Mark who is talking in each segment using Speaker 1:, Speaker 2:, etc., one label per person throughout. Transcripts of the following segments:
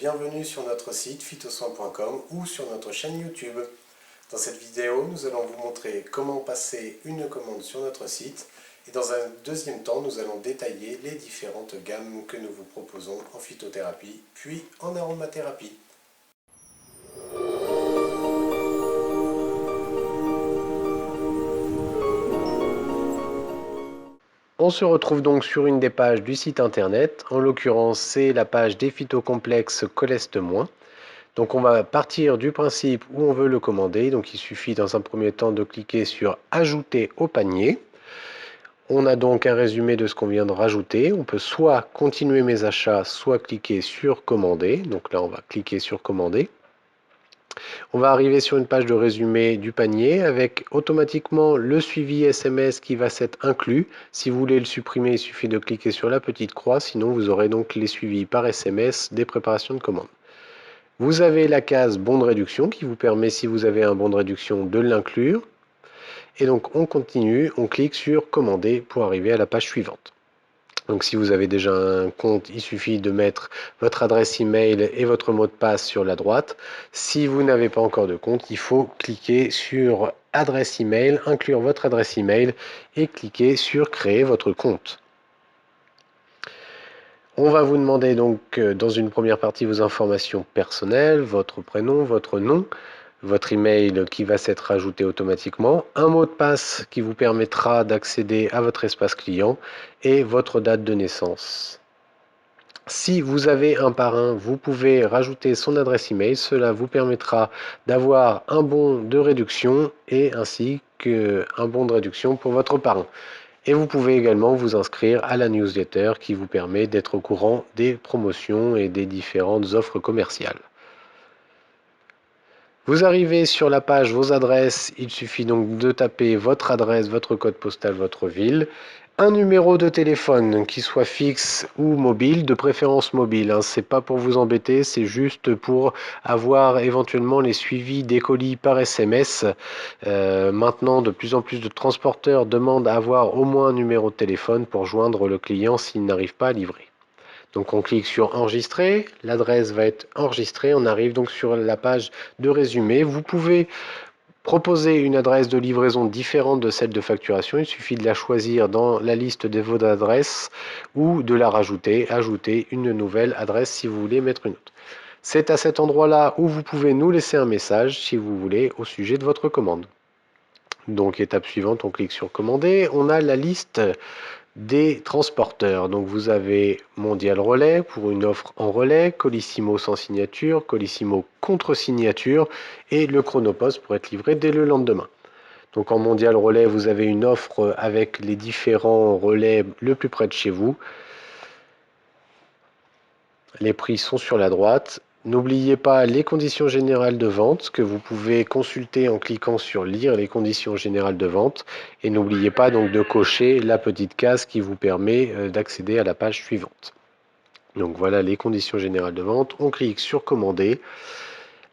Speaker 1: bienvenue sur notre site phytosoin.com ou sur notre chaîne YouTube. Dans cette vidéo, nous allons vous montrer comment passer une commande sur notre site et dans un deuxième temps, nous allons détailler les différentes gammes que nous vous proposons en phytothérapie puis en aromathérapie. On se retrouve donc sur une des pages du site internet, en l'occurrence c'est la page des phytocomplexes Coleste-. Donc on va partir du principe où on veut le commander, donc il suffit dans un premier temps de cliquer sur ajouter au panier. On a donc un résumé de ce qu'on vient de rajouter, on peut soit continuer mes achats, soit cliquer sur commander, donc là on va cliquer sur commander. On va arriver sur une page de résumé du panier avec automatiquement le suivi SMS qui va s'être inclus. Si vous voulez le supprimer, il suffit de cliquer sur la petite croix, sinon vous aurez donc les suivis par SMS des préparations de commande. Vous avez la case bon de réduction qui vous permet, si vous avez un bon de réduction, de l'inclure. Et donc on continue, on clique sur commander pour arriver à la page suivante. Donc si vous avez déjà un compte, il suffit de mettre votre adresse email et votre mot de passe sur la droite. Si vous n'avez pas encore de compte, il faut cliquer sur adresse email, inclure votre adresse email et cliquer sur créer votre compte. On va vous demander donc dans une première partie vos informations personnelles, votre prénom, votre nom, votre email qui va s'être ajouté automatiquement, un mot de passe qui vous permettra d'accéder à votre espace client et votre date de naissance. Si vous avez un parrain, vous pouvez rajouter son adresse email, cela vous permettra d'avoir un bon de réduction et ainsi qu'un bon de réduction pour votre parrain. Et vous pouvez également vous inscrire à la newsletter qui vous permet d'être au courant des promotions et des différentes offres commerciales. Vous arrivez sur la page vos adresses, il suffit donc de taper votre adresse, votre code postal, votre ville, un numéro de téléphone qui soit fixe ou mobile, de préférence mobile, c'est pas pour vous embêter, c'est juste pour avoir éventuellement les suivis des colis par SMS. Maintenant, de plus en plus de transporteurs demandent à avoir au moins un numéro de téléphone pour joindre le client s'il n'arrive pas à livrer. Donc on clique sur enregistrer, l'adresse va être enregistrée, on arrive donc sur la page de résumé. Vous pouvez proposer une adresse de livraison différente de celle de facturation, il suffit de la choisir dans la liste de vos adresses ou de la rajouter, ajouter une nouvelle adresse si vous voulez mettre une autre. C'est à cet endroit-là où vous pouvez nous laisser un message si vous voulez au sujet de votre commande. Donc étape suivante, on clique sur commander, on a la liste des transporteurs. Donc vous avez Mondial Relais pour une offre en relais, Colissimo sans signature, Colissimo contre signature et le Chronopost pour être livré dès le lendemain. Donc en Mondial Relais, vous avez une offre avec les différents relais le plus près de chez vous. Les prix sont sur la droite. N'oubliez pas les conditions générales de vente que vous pouvez consulter en cliquant sur lire les conditions générales de vente et n'oubliez pas donc de cocher la petite case qui vous permet d'accéder à la page suivante. Donc voilà les conditions générales de vente. On clique sur commander.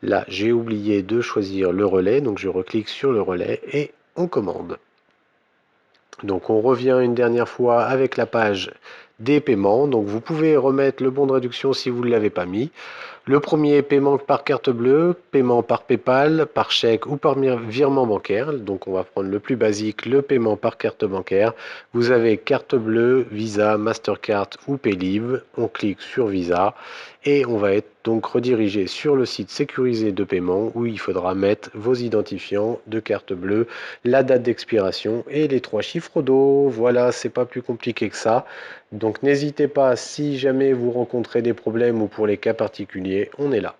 Speaker 1: Là, j'ai oublié de choisir le relais, donc je reclique sur le relais et on commande. Donc on revient une dernière fois avec la page des paiements. Donc vous pouvez remettre le bon de réduction si vous ne l'avez pas mis. Le premier paiement par carte bleue, paiement par PayPal, par chèque ou par virement bancaire. Donc on va prendre le plus basique, le paiement par carte bancaire. Vous avez carte bleue, Visa, Mastercard ou Paylib. On clique sur Visa et on va être donc redirigé sur le site sécurisé de paiement où il faudra mettre vos identifiants de carte bleue, la date d'expiration et les 3 chiffres d'eau. Voilà, c'est pas plus compliqué que ça. Donc n'hésitez pas, si jamais vous rencontrez des problèmes ou pour les cas particuliers, on est là.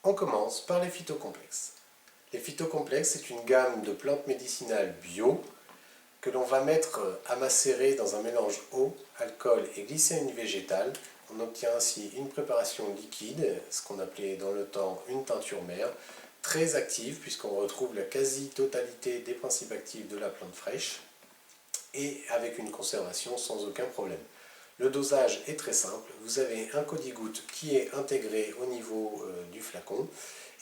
Speaker 1: On commence par les phytocomplexes. Les phytocomplexes, c'est une gamme de plantes médicinales bio que l'on va mettre à macérer dans un mélange eau, alcool et glycérine végétale. On obtient ainsi une préparation liquide, ce qu'on appelait dans le temps une teinture mère, très active puisqu'on retrouve la quasi-totalité des principes actifs de la plante fraîche et avec une conservation sans aucun problème. Le dosage est très simple, vous avez un Codigoutte qui est intégré au niveau du flacon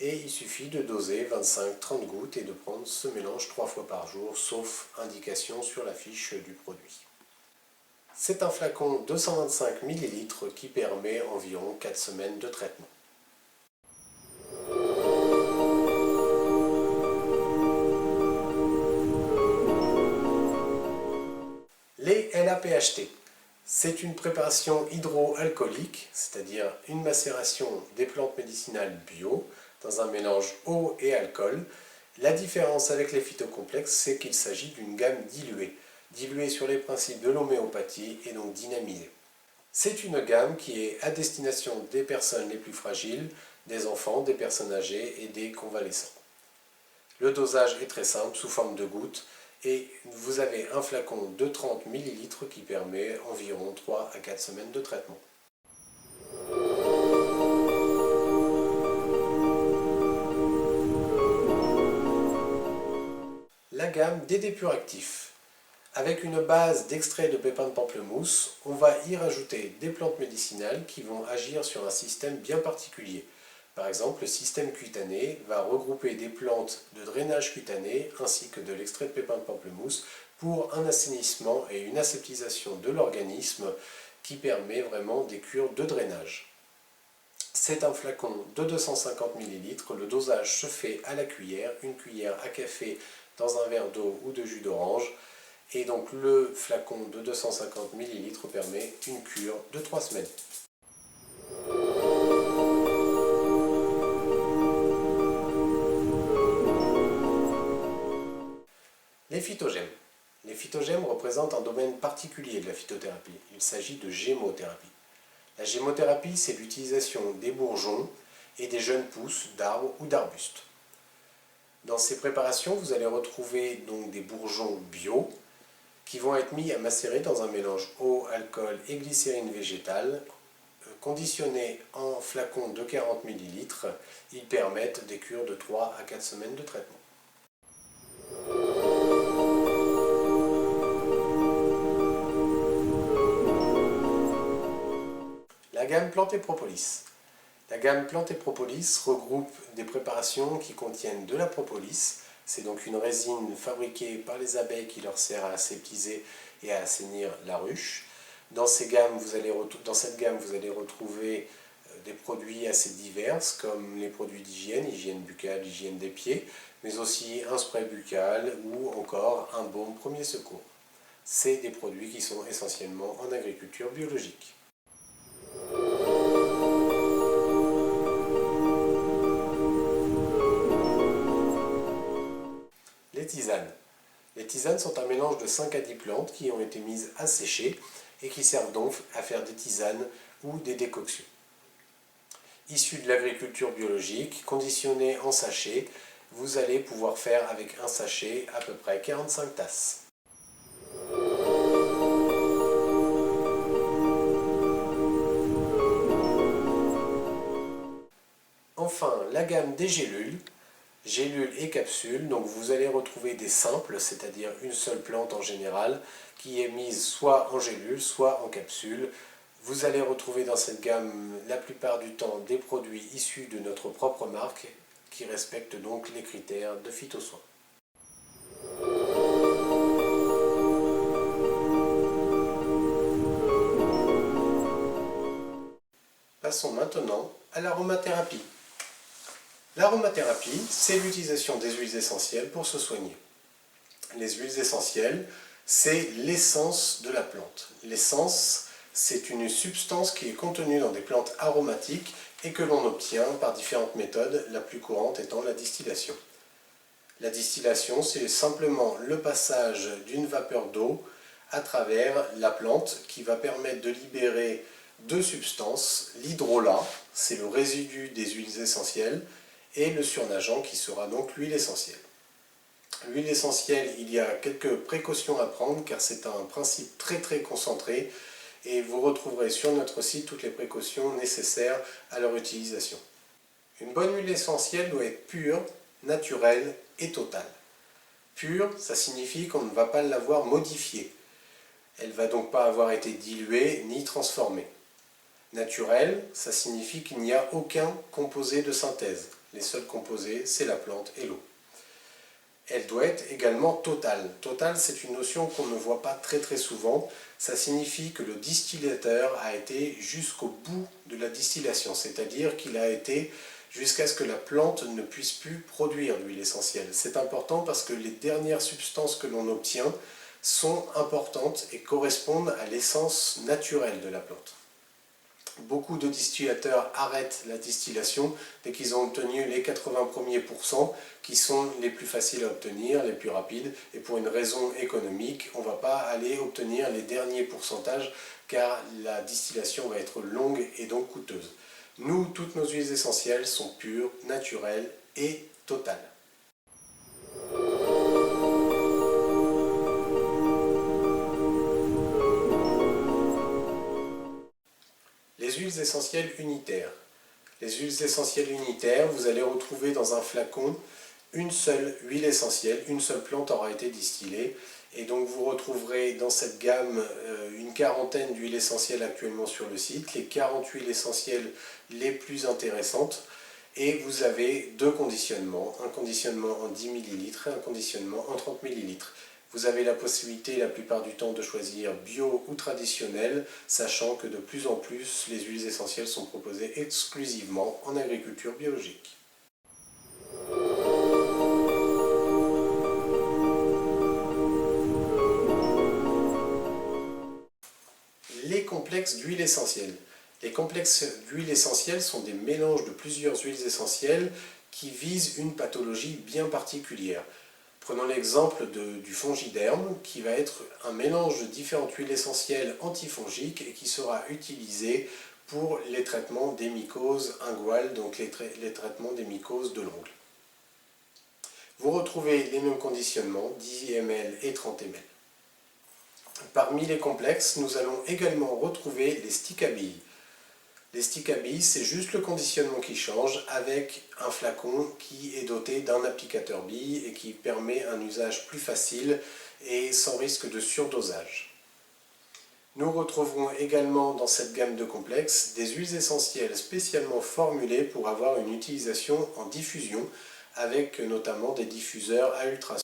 Speaker 1: et il suffit de doser 25-30 gouttes et de prendre ce mélange 3 fois par jour, sauf indication sur la fiche du produit. C'est un flacon de 125 ml qui permet environ 4 semaines de traitement. Les LAPHT. C'est une préparation hydroalcoolique, c'est-à-dire une macération des plantes médicinales bio dans un mélange eau et alcool. La différence avec les phytocomplexes, c'est qu'il s'agit d'une gamme diluée sur les principes de l'homéopathie et donc dynamisée. C'est une gamme qui est à destination des personnes les plus fragiles, des enfants, des personnes âgées et des convalescents. Le dosage est très simple, sous forme de gouttes, et vous avez un flacon de 30 ml qui permet environ 3 à 4 semaines de traitement. La gamme des Depuractifs. Avec une base d'extrait de pépins de pamplemousse, on va y rajouter des plantes médicinales qui vont agir sur un système bien particulier. Par exemple, le système cutané va regrouper des plantes de drainage cutané ainsi que de l'extrait de pépins de pamplemousse pour un assainissement et une aseptisation de l'organisme qui permet vraiment des cures de drainage. C'est un flacon de 250 ml, le dosage se fait à la cuillère, une cuillère à café dans un verre d'eau ou de jus d'orange. Et donc le flacon de 250 ml permet une cure de 3 semaines. Les phytogèmes. Les phytogèmes représentent un domaine particulier de la phytothérapie. Il s'agit de gémothérapie. La gémothérapie, c'est l'utilisation des bourgeons et des jeunes pousses d'arbres ou d'arbustes. Dans ces préparations, vous allez retrouver donc des bourgeons bio qui vont être mis à macérer dans un mélange eau, alcool et glycérine végétale. Conditionnés en flacons de 40 ml, ils permettent des cures de 3 à 4 semaines de traitement. La gamme Plante et Propolis. La gamme Plante et Propolis regroupe des préparations qui contiennent de la propolis. C'est donc une résine fabriquée par les abeilles qui leur sert à aseptiser et à assainir la ruche. Dans cette gamme, vous allez retrouver des produits assez divers comme les produits d'hygiène, hygiène buccale, hygiène des pieds, mais aussi un spray buccal ou encore un baume premier secours. C'est des produits qui sont essentiellement en agriculture biologique. Les tisanes. Les tisanes sont un mélange de 5 à 10 plantes qui ont été mises à sécher et qui servent donc à faire des tisanes ou des décoctions. Issues de l'agriculture biologique, conditionnées en sachet, vous allez pouvoir faire avec un sachet à peu près 45 tasses. Enfin, la gamme des gélules. Gélules et capsules, donc vous allez retrouver des simples, c'est-à-dire une seule plante en général, qui est mise soit en gélule, soit en capsule. Vous allez retrouver dans cette gamme la plupart du temps des produits issus de notre propre marque, qui respectent donc les critères de phytosoins. Passons maintenant à l'aromathérapie. L'aromathérapie, c'est l'utilisation des huiles essentielles pour se soigner. Les huiles essentielles, c'est l'essence de la plante. L'essence, c'est une substance qui est contenue dans des plantes aromatiques et que l'on obtient par différentes méthodes, la plus courante étant la distillation. La distillation, c'est simplement le passage d'une vapeur d'eau à travers la plante qui va permettre de libérer deux substances. L'hydrolat, c'est le résidu des huiles essentielles, et le surnageant qui sera donc l'huile essentielle. L'huile essentielle, il y a quelques précautions à prendre car c'est un principe très concentré et vous retrouverez sur notre site toutes les précautions nécessaires à leur utilisation. Une bonne huile essentielle doit être pure, naturelle et totale. Pure, ça signifie qu'on ne va pas l'avoir modifiée. Elle ne va donc pas avoir été diluée ni transformée. Naturel, ça signifie qu'il n'y a aucun composé de synthèse. Les seuls composés, c'est la plante et l'eau. Elle doit être également totale. Totale, c'est une notion qu'on ne voit pas très souvent. Ça signifie que le distillateur a été jusqu'au bout de la distillation, c'est-à-dire qu'il a été jusqu'à ce que la plante ne puisse plus produire d'huile essentielle. C'est important parce que les dernières substances que l'on obtient sont importantes et correspondent à l'essence naturelle de la plante. Beaucoup de distillateurs arrêtent la distillation dès qu'ils ont obtenu les 80 premiers pourcents qui sont les plus faciles à obtenir, les plus rapides. Et pour une raison économique, on ne va pas aller obtenir les derniers pourcentages car la distillation va être longue et donc coûteuse. Nous, toutes nos huiles essentielles sont pures, naturelles et totales. Les huiles essentielles unitaires. Les huiles essentielles unitaires, vous allez retrouver dans un flacon une seule huile essentielle, une seule plante aura été distillée. Et donc vous retrouverez dans cette gamme une quarantaine d'huiles essentielles actuellement sur le site, les 40 huiles essentielles les plus intéressantes. Et vous avez deux conditionnements, un conditionnement en 10 ml et un conditionnement en 30 ml. Vous avez la possibilité la plupart du temps de choisir bio ou traditionnel, sachant que de plus en plus les huiles essentielles sont proposées exclusivement en agriculture biologique. Les complexes d'huile essentielle. Les complexes d'huile essentielle sont des mélanges de plusieurs huiles essentielles qui visent une pathologie bien particulière. Prenons l'exemple du fongiderme qui va être un mélange de différentes huiles essentielles antifongiques et qui sera utilisé pour les traitements des mycoses inguales, donc les traitements des mycoses de l'ongle. Vous retrouvez les mêmes conditionnements, 10 ml et 30 ml. Parmi les complexes, nous allons également retrouver les sticks à billes. Les sticks à billes, c'est juste le conditionnement qui change avec un flacon qui est doté d'un applicateur bille et qui permet un usage plus facile et sans risque de surdosage. Nous retrouverons également dans cette gamme de complexes des huiles essentielles spécialement formulées pour avoir une utilisation en diffusion avec notamment des diffuseurs à ultrasons.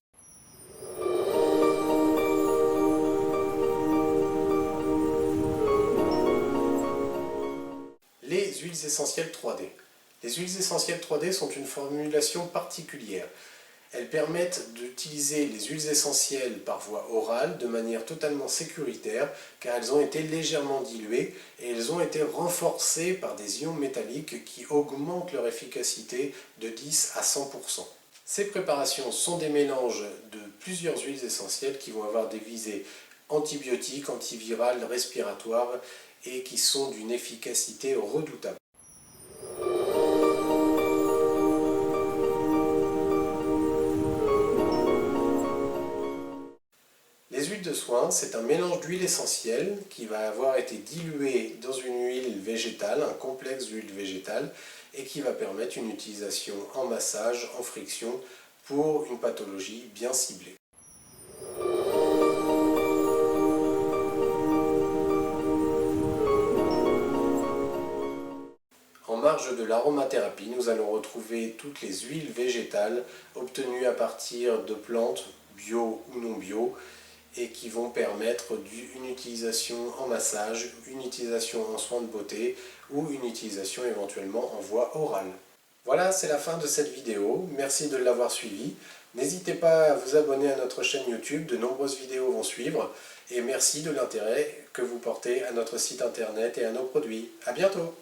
Speaker 1: Les huiles essentielles 3D. Les huiles essentielles 3D sont une formulation particulière. Elles permettent d'utiliser les huiles essentielles par voie orale de manière totalement sécuritaire car elles ont été légèrement diluées et elles ont été renforcées par des ions métalliques qui augmentent leur efficacité de 10 à 100%. Ces préparations sont des mélanges de plusieurs huiles essentielles qui vont avoir des visées antibiotiques, antivirales, respiratoires et qui sont d'une efficacité redoutable. Les huiles de soin, c'est un mélange d'huile essentielle qui va avoir été dilué dans une huile végétale, un complexe d'huile végétale, et qui va permettre une utilisation en massage, en friction, pour une pathologie bien ciblée. En marge de l'aromathérapie, nous allons retrouver toutes les huiles végétales obtenues à partir de plantes bio ou non bio et qui vont permettre une utilisation en massage, une utilisation en soins de beauté ou une utilisation éventuellement en voie orale. Voilà, c'est la fin de cette vidéo. Merci de l'avoir suivi. N'hésitez pas à vous abonner à notre chaîne YouTube, de nombreuses vidéos vont suivre. Et merci de l'intérêt que vous portez à notre site internet et à nos produits. À bientôt!